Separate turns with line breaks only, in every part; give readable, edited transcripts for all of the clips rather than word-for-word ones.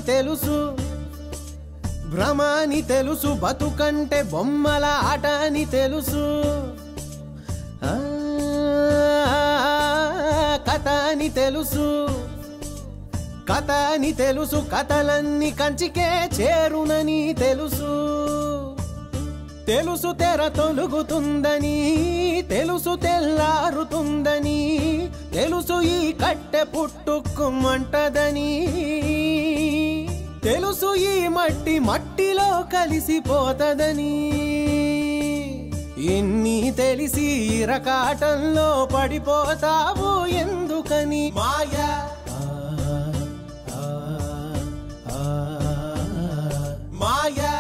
తెలుసు భ్రమ అని తెలుసు బతుకంటే బొమ్మల ఆట అని తెలుసు కథ అని తెలుసు కథ అని తెలుసు కథలన్నీ కంచికే చేరునని తెలుసు తెలుసు తెర తొలుగుతుందని తెలుసు తెల్లారుతుందని తెలుసు ఈ కట్టె పుట్టుకుమంటదని తెలుసు ఈ మట్టి మట్టిలో కలిసిపోతదని ఇన్ని తెలిసి ఇరకాటంలో పడిపోతావు ఎందుకని మాయా మాయా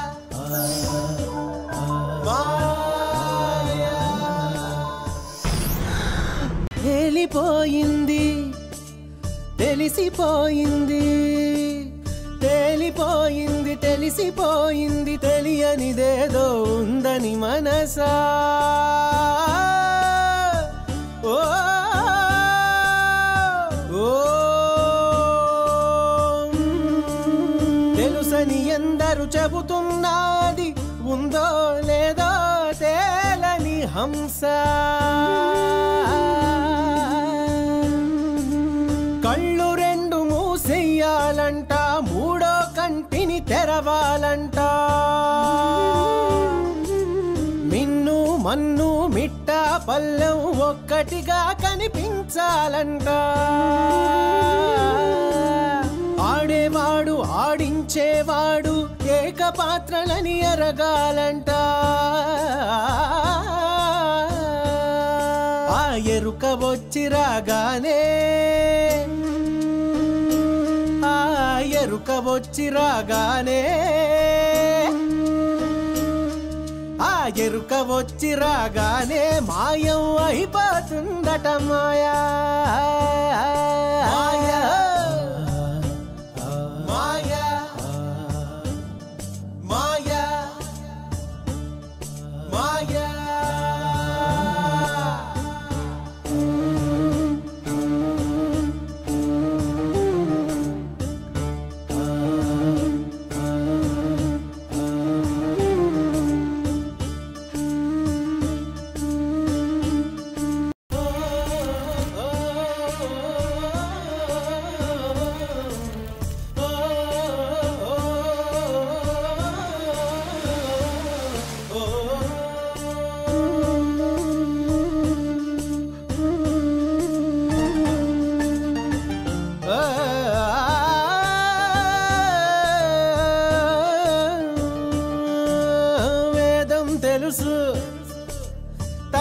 తేలిపోయింది తెలిసిపోయింది తేలిపోయింది తెలిసిపోయింది తెలియనిదేదో ఉందని మనసా ఓ తెలుసని ఎందరు చెబుతున్నది ఉందో లేదో తేలని హంస కళ్ళు రెండు మూసేయాలంట మూడో కంటిని తెరవాలంట మిన్ను మన్ను మిట్ట పల్లెం ఒక్కటిగా కనిపించాలంట ఆడేవాడు ఆడించేవాడు ఏకపాత్రలని ఎరగాలంట ఆ ఎరుక వచ్చి రాగానే ఆ ఎరుక వచ్చి రాగానే ఆ ఎరుక వచ్చి రాగానే మాయం అయిపోతుందట మాయా మాయా మాయా మాయా మాయా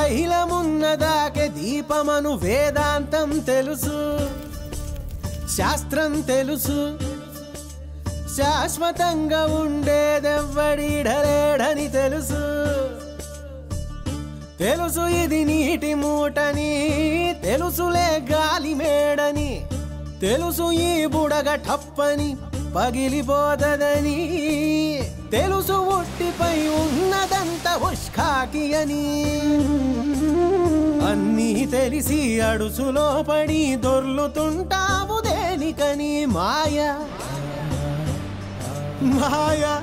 తైలమున్నదాకే దీపమను వేదాంతం తెలుసు శాస్త్రం తెలుసు శాశ్వతంగా ఉండేదెవ్వడిడలేడని తెలుసు తెలుసు ఇది నీటి మూటని తెలుసులే గాలి మేడని తెలుసు ఈ బుడగ టప్పని పగిలిపోతదని తెలుసు ఒట్టిపై ఉన్నదంత ఉష్కాకి అని అన్నీ తెలిసి అడుసులో పడి దొర్లుతుంటావు దేనికని మాయా మాయా